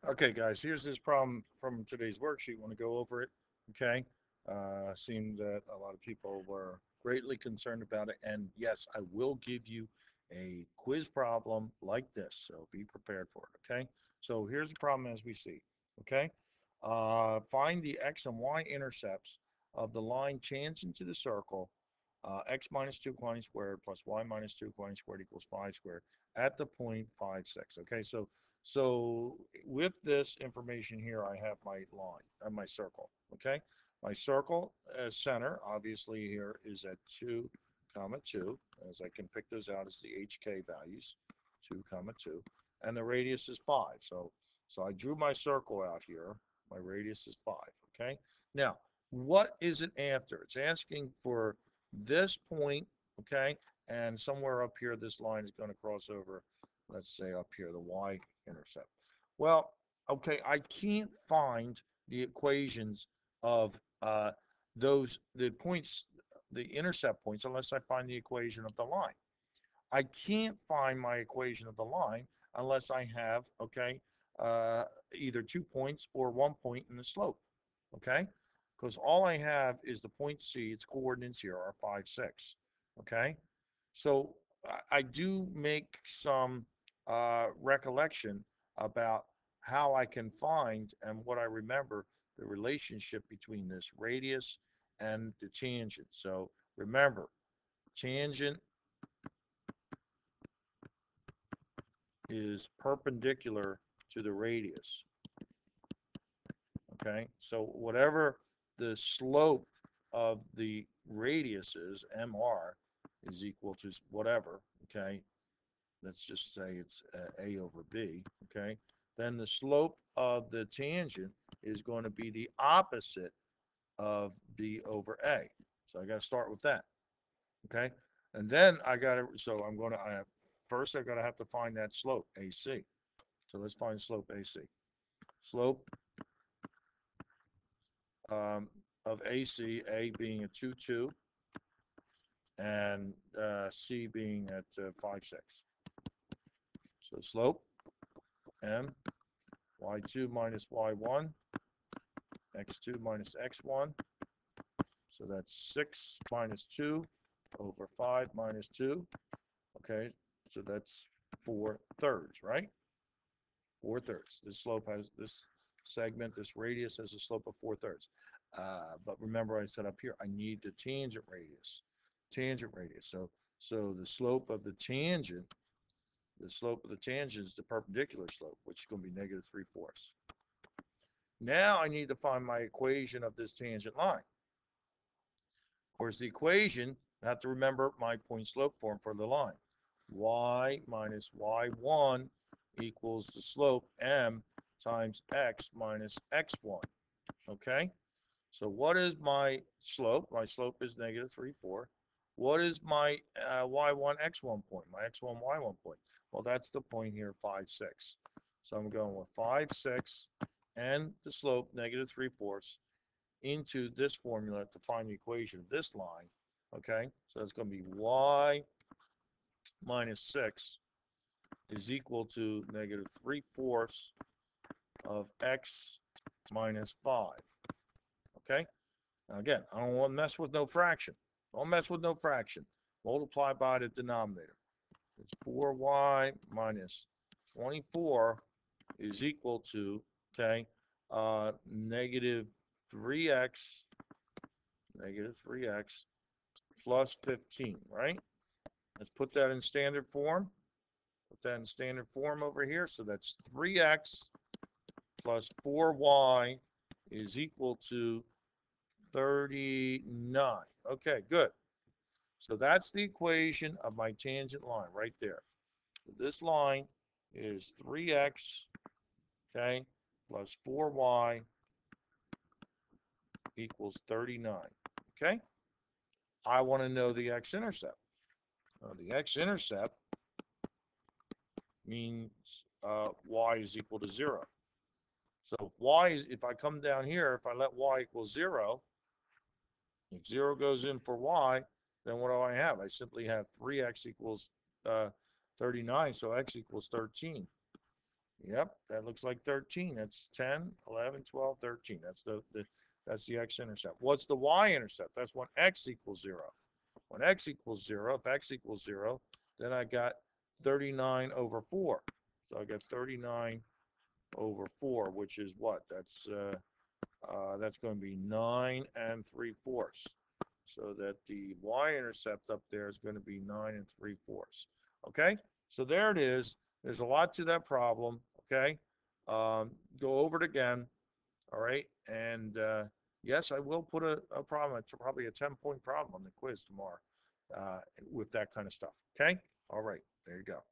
Okay, guys, here's this problem from today's worksheet. Want to go over it? Okay. Seemed that a lot of people were greatly concerned about it. And yes, I will give you a quiz problem like this. So be prepared for it. Okay. So here's the problem as we see. Okay. Find the x and y intercepts of the line tangent to the circle, x minus 2 quantity squared plus y minus 2 quantity squared equals 5 squared at the point 5, 6. Okay. So with this information here, I have my line, my circle, okay? My circle center, obviously here is at 2, comma 2, as I can pick those out as the HK values, 2, comma 2, and the radius is 5. So I drew my circle out here. My radius is 5, okay? Now, what is it after? It's asking for this point, okay? And somewhere up here, this line is going to cross over, let's say up here, the y-intercept. Well, okay, I can't find the equations of the points, the intercept points, unless I find the equation of the line. I can't find my equation of the line unless I have, okay, either 2 points or 1 point in the slope, okay? Because all I have is the point C, its coordinates here are 5, 6, okay? So I do make some recollection about how I can find and what I remember the relationship between this radius and the tangent. So remember, tangent is perpendicular to the radius. Okay, so whatever the slope of the radius is, mr, is equal to whatever. Okay, let's just say it's a over b. Okay, then the slope of the tangent is going to be the opposite of b over a. So I got to start with that. Okay, and then I got to, so I'm going to, first I got to have to find that slope, AC. So let's find slope AC. Slope um, of AC, A being at 2, 2, and C being at 5, 6. So slope, M, y2 minus y1, x2 minus x1. So that's 6 minus 2 over 5 minus 2. Okay, so that's 4/3, right? 4/3. This slope has this segment, this radius has a slope of 4/3. But remember I said up here, I need the tangent radius. Tangent radius. So the slope of the tangent is the perpendicular slope, which is going to be negative 3/4. Now I need to find my equation of this tangent line. Of course, the equation, I have to remember my point slope form for the line. Y minus y1 equals the slope m times x minus x1. Okay? So what is my slope? My slope is negative 3, 4. What is my y1, x1 point? My x1, y1 point? Well, that's the point here, 5, 6. So I'm going with 5, 6, and the slope, negative 3/4, into this formula to find the equation of this line. Okay, so it's going to be y minus 6 is equal to negative 3/4 of x minus 5. Okay, now again, I don't want to mess with no fraction. Don't mess with no fraction. Multiply by the denominator. It's 4y minus 24 is equal to, okay, negative 3x, negative 3x plus 15, right? Let's put that in standard form. Put that in standard form over here. So that's 3x plus 4y is equal to 39. Okay, good. So that's the equation of my tangent line right there. So this line is 3x, okay, plus 4y equals 39. Okay? I want to know the x-intercept. The x-intercept means y is equal to 0. So y is, if I come down here, if I let y equal 0, if 0 goes in for y, then what do I have? I simply have 3x equals uh, 39, so x equals 13. Yep, that looks like 13. That's 10, 11, 12, 13. That's the x-intercept. What's the y-intercept? That's when x equals 0. When x equals 0, if x equals 0, then I got 39 over 4. So I got 39 over 4, which is what? That's going to be 9 and 3/4. So that the y-intercept up there is going to be 9 and 3/4. Okay, so there it is. There's a lot to that problem. Okay, go over it again. All right, and yes, I will put a problem. It's probably a 10-point problem on the quiz tomorrow with that kind of stuff. Okay, all right, there you go.